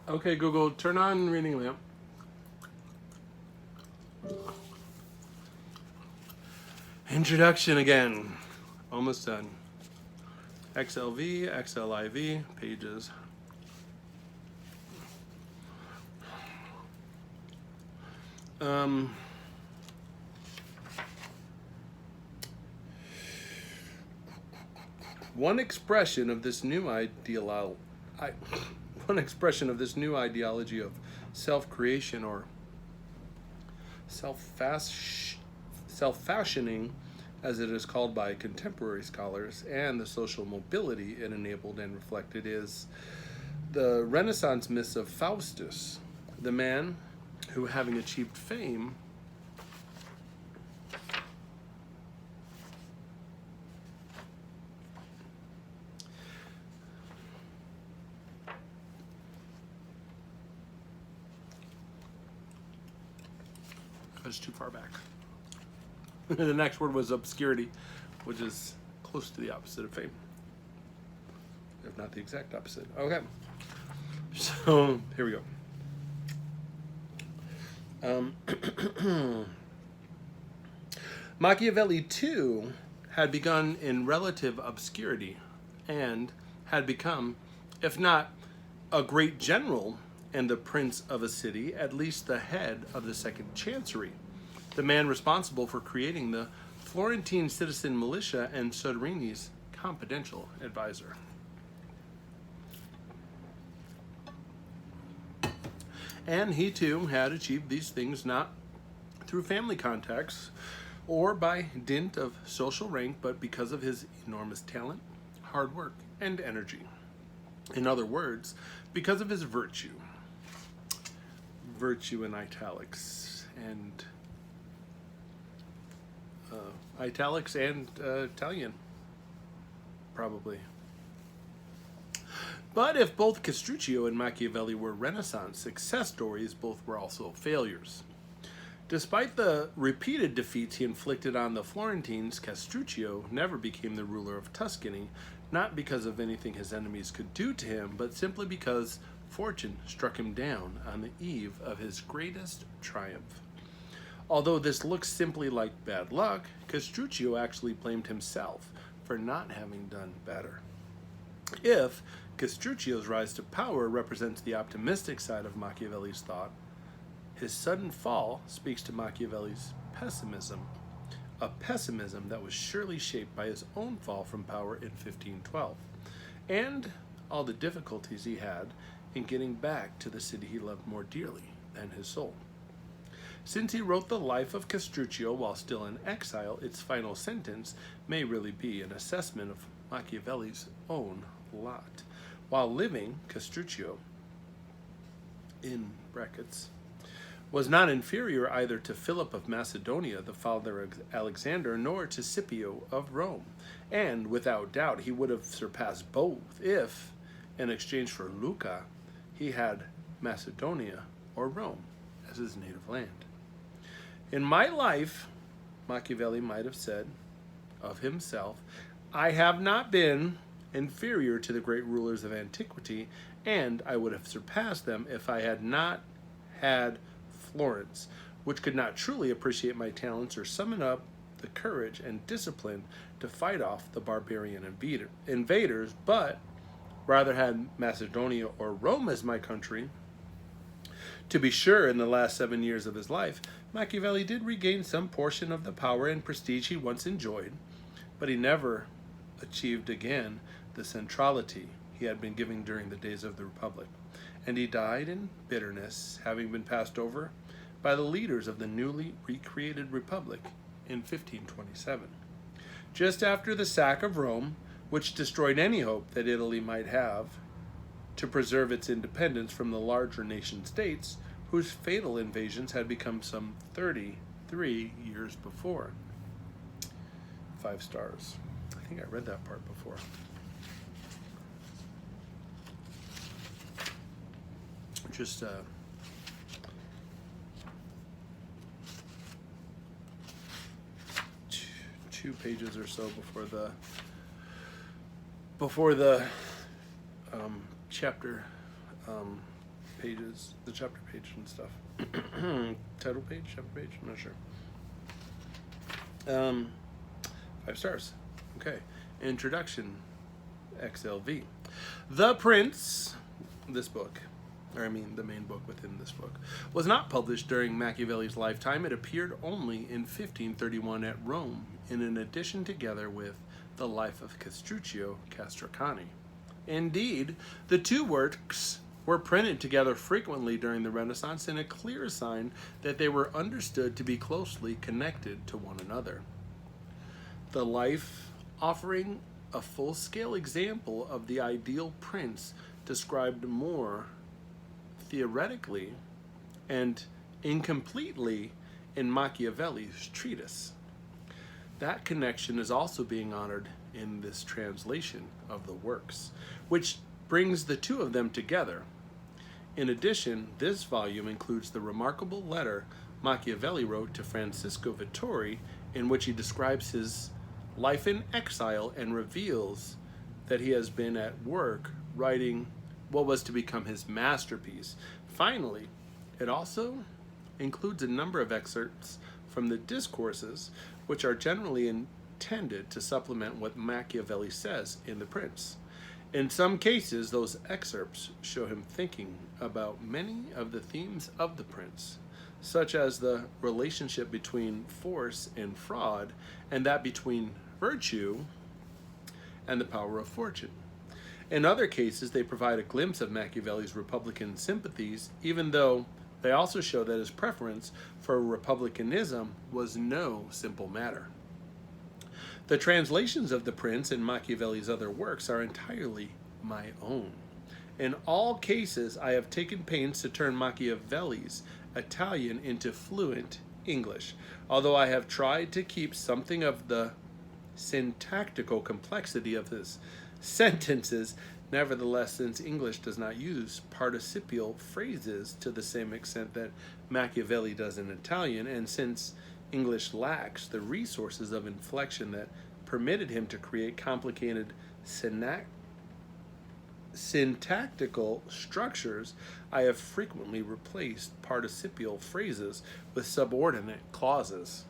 Okay, Google, turn on reading lamp. Introduction again. Almost done. XLV, XLIV, pages. One expression of this new ideology of self-creation or self-fashioning, as it is called by contemporary scholars, and the social mobility it enabled and reflected is the Renaissance myth of Faustus, the man who, having achieved fame, was too far back. The next word was obscurity, which is close to the opposite of fame, if not the exact opposite. Okay, so here we go. Machiavelli too had begun in relative obscurity and had become, if not a great general and the prince of a city, at least the head of the second chancery, the man responsible for creating the Florentine citizen militia and Soderini's confidential advisor. And he too had achieved these things not through family contacts or by dint of social rank, but because of his enormous talent, hard work, and energy. In other words, because of his virtue. Virtue in italics and Italian, probably. But if both Castruccio and Machiavelli were Renaissance success stories, both were also failures. Despite the repeated defeats he inflicted on the Florentines, Castruccio never became the ruler of Tuscany, not because of anything his enemies could do to him, but simply because fortune struck him down on the eve of his greatest triumph. Although this looks simply like bad luck, Castruccio actually blamed himself for not having done better. If Castruccio's rise to power represents the optimistic side of Machiavelli's thought, his sudden fall speaks to Machiavelli's pessimism, a pessimism that was surely shaped by his own fall from power in 1512, and all the difficulties he had in getting back to the city he loved more dearly than his soul. Since he wrote the life of Castruccio while still in exile, its final sentence may really be an assessment of Machiavelli's own lot. While living, Castruccio, in brackets, was not inferior either to Philip of Macedonia, the father of Alexander, nor to Scipio of Rome, and without doubt he would have surpassed both if, in exchange for Lucca, he had Macedonia or Rome as his native land. In my life, Machiavelli might have said of himself, I have not been inferior to the great rulers of antiquity, and I would have surpassed them if I had not had Florence, which could not truly appreciate my talents or summon up the courage and discipline to fight off the barbarian invaders, but rather had Macedonia or Rome as my country. To be sure, in the last 7 years of his life, Machiavelli did regain some portion of the power and prestige he once enjoyed, but he never achieved again the centrality he had been giving during the days of the Republic, and he died in bitterness, having been passed over by the leaders of the newly recreated Republic in 1527, just after the sack of Rome, which destroyed any hope that Italy might have to preserve its independence from the larger nation-states whose fatal invasions had become some 33 years before. 5 stars. I think I read that part before. Just two pages or so before the chapter pages, the chapter page and stuff. Title page, chapter page, I'm not sure. 5 stars. Okay. Introduction, XLV. The Prince, this book, or I mean the main book within this book, was not published during Machiavelli's lifetime. It appeared only in 1531 at Rome in an edition together with The Life of Castruccio Castracani. Indeed, the two works were printed together frequently during the Renaissance, in a clear sign that they were understood to be closely connected to one another. The Life, offering a full-scale example of the ideal prince, described more theoretically and incompletely in Machiavelli's treatise. That connection is also being honored in this translation of the works, which brings the two of them together. In addition, this volume includes the remarkable letter Machiavelli wrote to Francisco Vittori, in which he describes his life in exile and reveals that he has been at work writing what was to become his masterpiece. Finally, it also includes a number of excerpts from the discourses, which are generally intended to supplement what Machiavelli says in The Prince. In some cases, those excerpts show him thinking about many of the themes of The Prince, such as the relationship between force and fraud, and that between virtue and the power of fortune. In other cases, they provide a glimpse of Machiavelli's Republican sympathies, even though they also show that his preference for republicanism was no simple matter. The translations of The Prince and Machiavelli's other works are entirely my own. In all cases, I have taken pains to turn Machiavelli's Italian into fluent English, although I have tried to keep something of the syntactical complexity of his sentences. Nevertheless, since English does not use participial phrases to the same extent that Machiavelli does in Italian, and since English lacks the resources of inflection that permitted him to create complicated syntactical structures, I have frequently replaced participial phrases with subordinate clauses.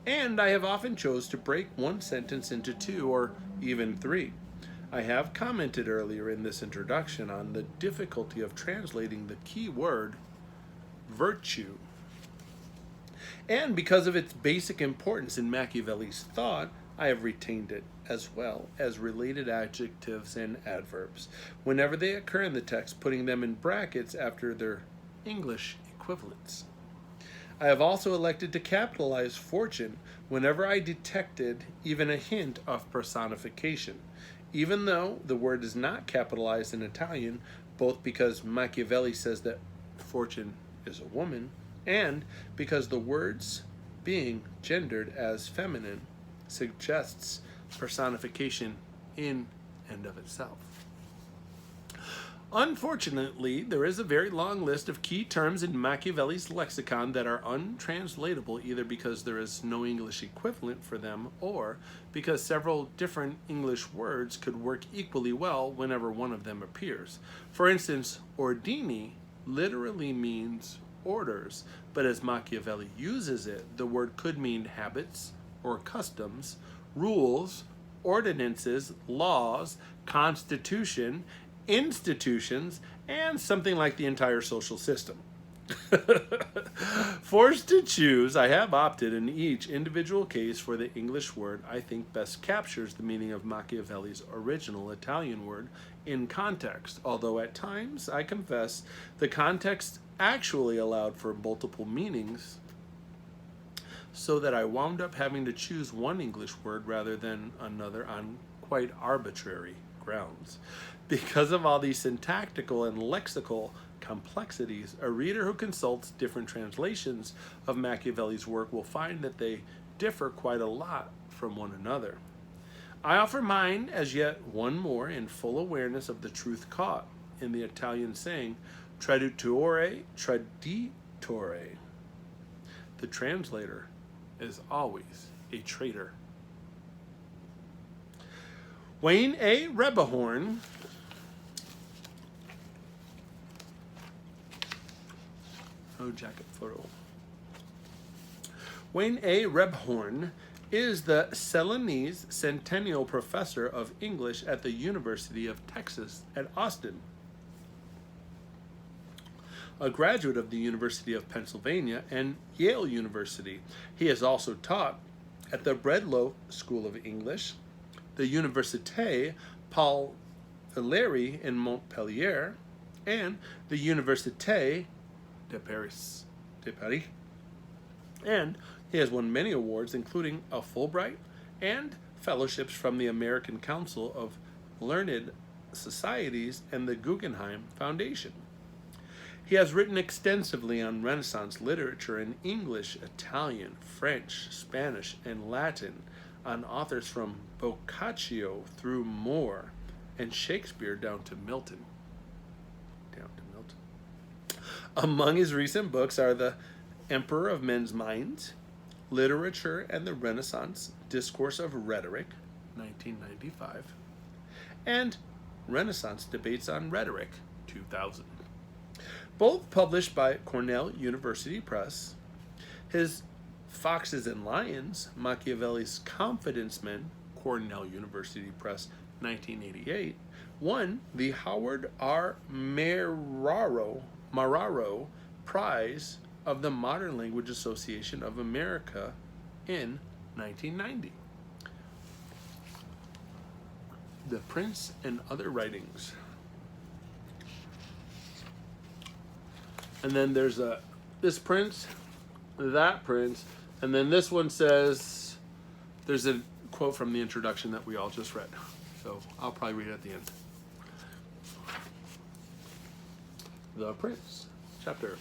And I have often chosen to break one sentence into 2 or even 3. I have commented earlier in this introduction on the difficulty of translating the key word virtue. And because of its basic importance in Machiavelli's thought, I have retained it, as well as related adjectives and adverbs, whenever they occur in the text, putting them in brackets after their English equivalents. I have also elected to capitalize fortune whenever I detected even a hint of personification, even though the word is not capitalized in Italian, both because Machiavelli says that fortune is a woman, and because the words being gendered as feminine suggests personification in and of itself. Unfortunately, there is a very long list of key terms in Machiavelli's lexicon that are untranslatable, either because there is no English equivalent for them or because several different English words could work equally well whenever one of them appears. For instance, ordini literally means orders, but as Machiavelli uses it, the word could mean habits or customs, rules, ordinances, laws, constitution, institutions, and something like the entire social system. Forced to choose, I have opted in each individual case for the English word I think best captures the meaning of Machiavelli's original Italian word in context, although at times, I confess, the context actually allowed for multiple meanings, so that I wound up having to choose one English word rather than another on quite arbitrary grounds. Because of all these syntactical and lexical complexities, a reader who consults different translations of Machiavelli's work will find that they differ quite a lot from one another. I offer mine as yet one more in full awareness of the truth caught in the Italian saying, traditore traditore. The translator is always a traitor. Wayne A. Rebehorn Oh, jacket photo. Wayne A. Rebhorn is the Celanese Centennial Professor of English at the University of Texas at Austin. A graduate of the University of Pennsylvania and Yale University. He has also taught at the Breadloaf School of English, the Université Paul Valéry in Montpellier, and the Université de Paris. And he has won many awards, including a Fulbright and fellowships from the American Council of Learned Societies and the Guggenheim Foundation. He has written extensively on Renaissance literature in English, Italian, French, Spanish, and Latin, on authors from Boccaccio through Moore and Shakespeare down to Milton. Among his recent books are The Emperor of Men's Minds, Literature and the Renaissance, Discourse of Rhetoric, 1995, and Renaissance Debates on Rhetoric, 2000. Both published by Cornell University Press. His Foxes and Lions, Machiavelli's Confidence Men, Cornell University Press, 1988, won the Howard R. Marraro Prize of the Modern Language Association of America in 1990. The Prince and Other Writings. And then there's this prince, that prince, and then this one says, there's a quote from the introduction that we all just read. So I'll probably read it at the end. The Prince, chapter.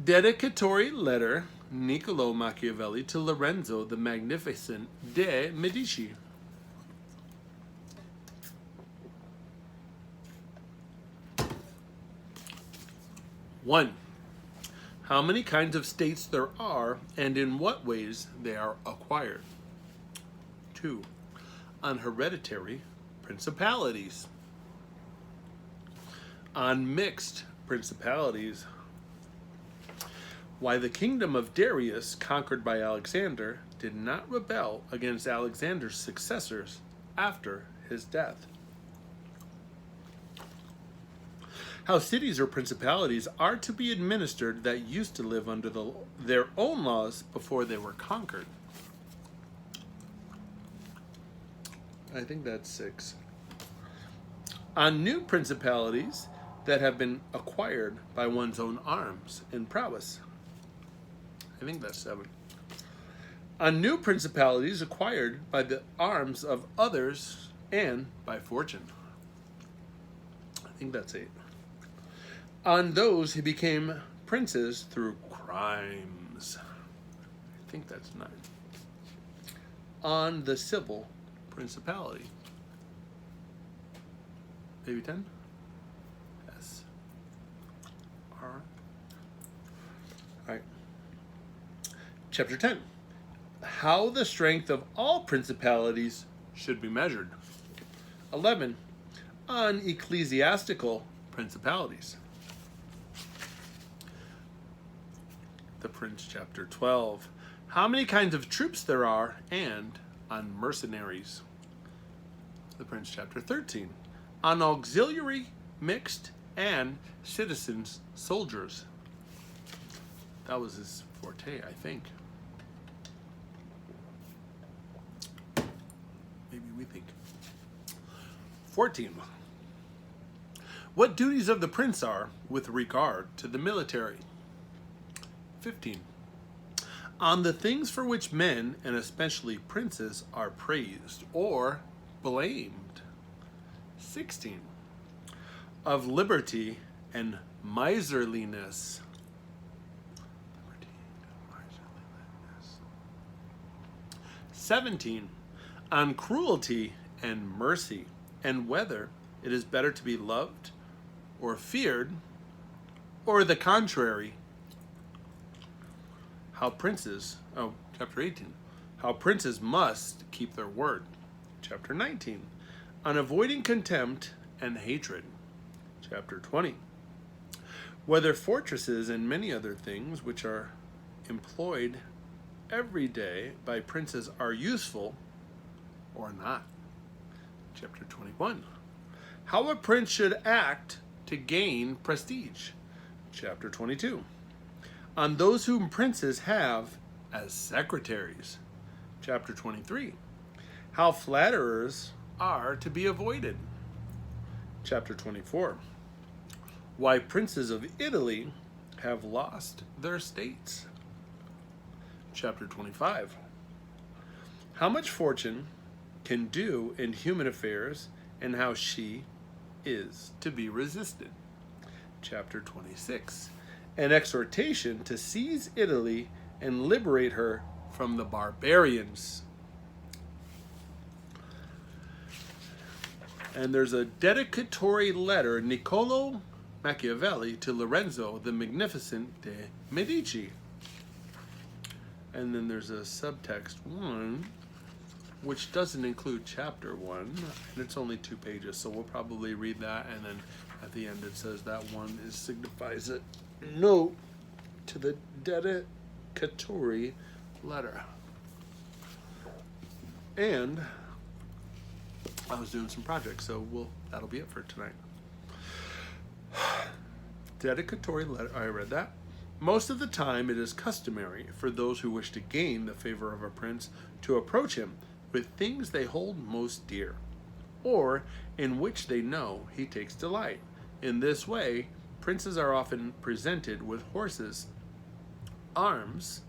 Dedicatory letter, Niccolo Machiavelli to Lorenzo the Magnificent de' Medici. One, how many kinds of states there are and in what ways they are acquired. 2, on hereditary principalities. On mixed principalities. Why the kingdom of Darius, conquered by Alexander, did not rebel against Alexander's successors after his death. How cities or principalities are to be administered that used to live under their own laws before they were conquered. I think that's 6. On new principalities that have been acquired by one's own arms and prowess. I think that's 7. On new principalities acquired by the arms of others and by fortune. I think that's 8. On those who became princes through crimes. I think that's 9. On the civil principality. Maybe 10? S. R. All right. Chapter 10. How the strength of all principalities should be measured. 11. On ecclesiastical principalities. The Prince, chapter 12. How many kinds of troops there are, and on mercenaries. The Prince, chapter 13. On auxiliary, mixed, and citizens, soldiers. That was his forte, I think. Maybe we think. 14. What duties of the prince are with regard to the military. 15. On the things for which men, and especially princes, are praised or blamed. 16. Of liberty and miserliness. 17. On cruelty and mercy, and whether it is better to be loved or feared, or the contrary. How princes, chapter 18, how princes must keep their word. Chapter 19, on avoiding contempt and hatred. Chapter 20, whether fortresses and many other things which are employed every day by princes are useful or not. Chapter 21. How a prince should act to gain prestige. Chapter 22. On those whom princes have as secretaries. Chapter 23. How flatterers are to be avoided. Chapter 24. Why princes of Italy have lost their states. Chapter 25. How much fortune can do in human affairs and how she is to be resisted. Chapter 26. An exhortation to seize Italy and liberate her from the barbarians. And there's a dedicatory letter, Niccolo Machiavelli to Lorenzo the Magnificent de' Medici. And then there's a subtext 1, which doesn't include chapter 1, and it's only 2 pages, so we'll probably read that, and then at the end it says that 1 signifies a note to the dedicatory letter. And I was doing some projects, so that'll be it for tonight. Dedicatory letter, I read that. Most of the time it is customary for those who wish to gain the favor of a prince to approach him with things they hold most dear, or in which they know he takes delight. In this way, princes are often presented with horses, arms,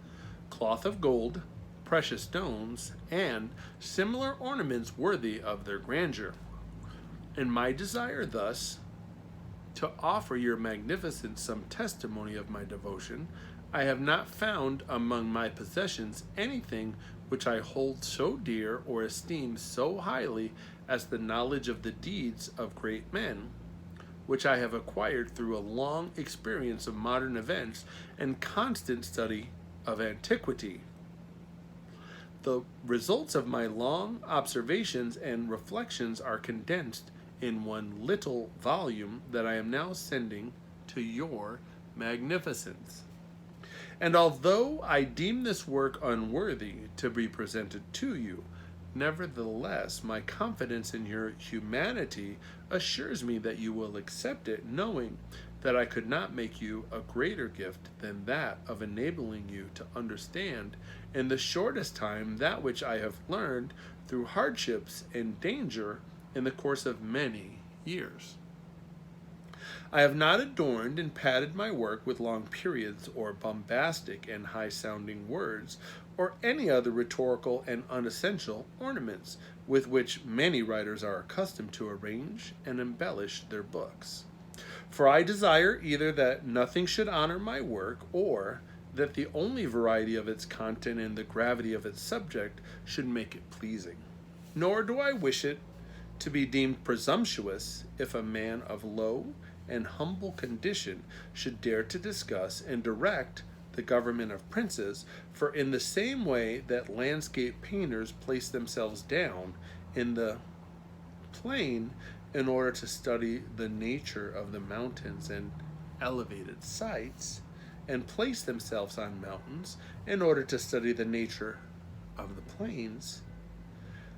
cloth of gold, precious stones, and similar ornaments worthy of their grandeur. And my desire thus to offer your magnificence some testimony of my devotion, I have not found among my possessions anything which I hold so dear or esteem so highly as the knowledge of the deeds of great men, which I have acquired through a long experience of modern events and constant study of antiquity. The results of my long observations and reflections are condensed in one little volume that I am now sending to your magnificence. And although I deem this work unworthy to be presented to you, nevertheless my confidence in your humanity assures me that you will accept it, knowing that I could not make you a greater gift than that of enabling you to understand in the shortest time that which I have learned through hardships and danger in the course of many years. I have not adorned and padded my work with long periods or bombastic and high-sounding words or any other rhetorical and unessential ornaments with which many writers are accustomed to arrange and embellish their books. For I desire either that nothing should honor my work, or that the only variety of its content and the gravity of its subject should make it pleasing. Nor do I wish it to be deemed presumptuous if a man of low and humble condition should dare to discuss and direct the government of princes, for in the same way that landscape painters place themselves down in the plain in order to study the nature of the mountains and elevated sites, and place themselves on mountains in order to study the nature of the plains,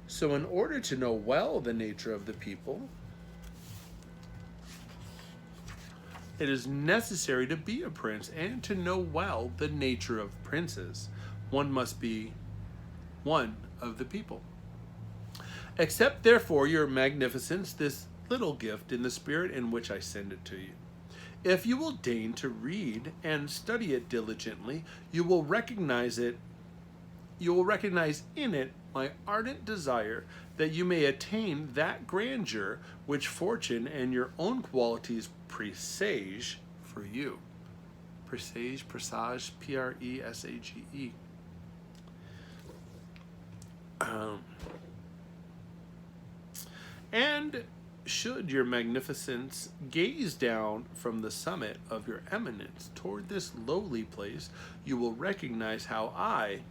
so in order to know well the nature of the people, it is necessary to be a prince, and to know well the nature of princes, one must be one of the people. Accept therefore, your magnificence, this little gift in the spirit in which I send it to you. If you will deign to read and study it diligently, you will recognize in it my ardent desire that you may attain that grandeur which fortune and your own qualities presage for you. Presage, P-R-E-S-A-G-E. And should your magnificence gaze down from the summit of your eminence toward this lowly place, you will recognize how I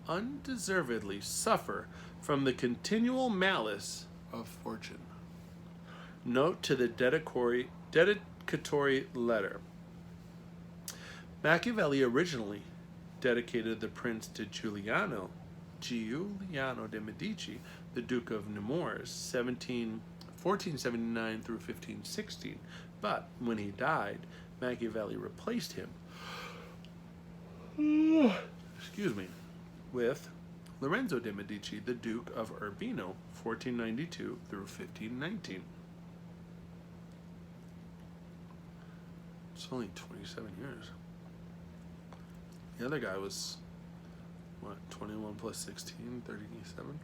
undeservedly suffer from the continual malice of fortune. Note to the dedicatory letter. Machiavelli originally dedicated the prince to Giuliano de' Medici, the Duke of Nemours, 1479 through 1516. But when he died, Machiavelli replaced him with Lorenzo de' Medici, the Duke of Urbino, 1492 through 1519. It's only 27 years. The other guy was, 21 plus 16, 37?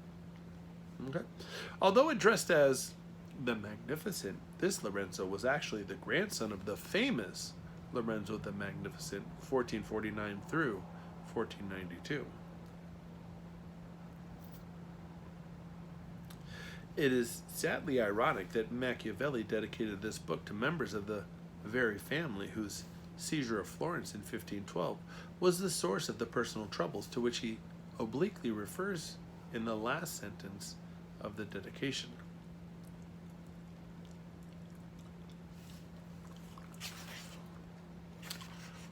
Okay. Although addressed as the Magnificent, this Lorenzo was actually the grandson of the famous Lorenzo the Magnificent, 1449 through 1492. It is sadly ironic that Machiavelli dedicated this book to members of the very family whose seizure of Florence in 1512 was the source of the personal troubles to which he obliquely refers in the last sentence of the dedication.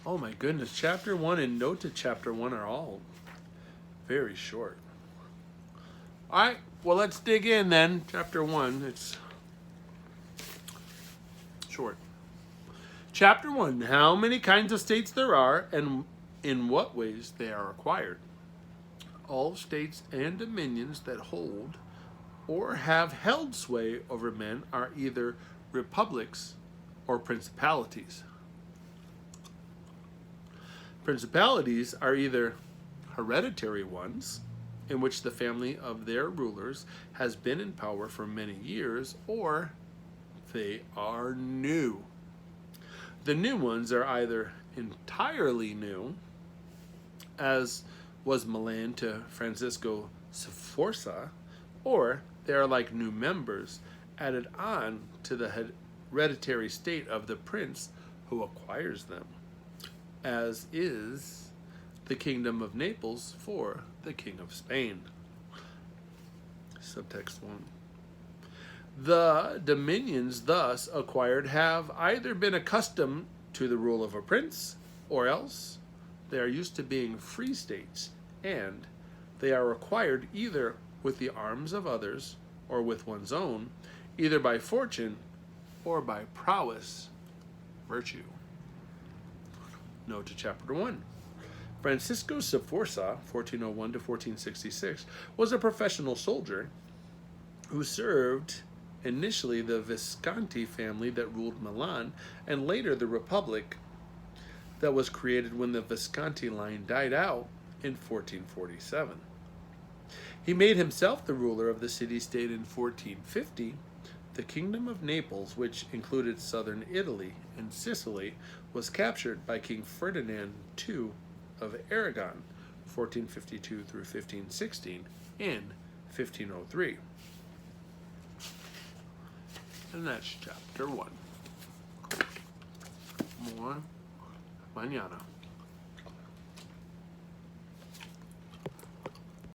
Oh my goodness, chapter 1 and note to chapter 1 are all very short. All right, well, let's dig in then. Chapter 1, it's short. Chapter 1, how many kinds of states there are and in what ways they are acquired. All states and dominions that hold or have held sway over men are either republics or principalities. Principalities are either hereditary ones, in which the family of their rulers has been in power for many years, or they are new. The new ones are either entirely new, as was Milan to Francisco Sforza, or they are like new members added on to the hereditary state of the prince who acquires them, as is the kingdom of Naples for the king of Spain. Subtext 1. The dominions thus acquired have either been accustomed to the rule of a prince, or else they are used to being free states, and they are acquired either with the arms of others or with one's own, either by fortune or by prowess, virtue. Note to chapter 1. Francisco Sforza, 1401 to 1466, was a professional soldier who served initially the Visconti family that ruled Milan, and later the Republic that was created when the Visconti line died out in 1447. He made himself the ruler of the city-state in 1450. The Kingdom of Naples, which included southern Italy and Sicily, was captured by King Ferdinand II of Aragon, 1452 through 1516, in 1503. And that's chapter 1. More mañana.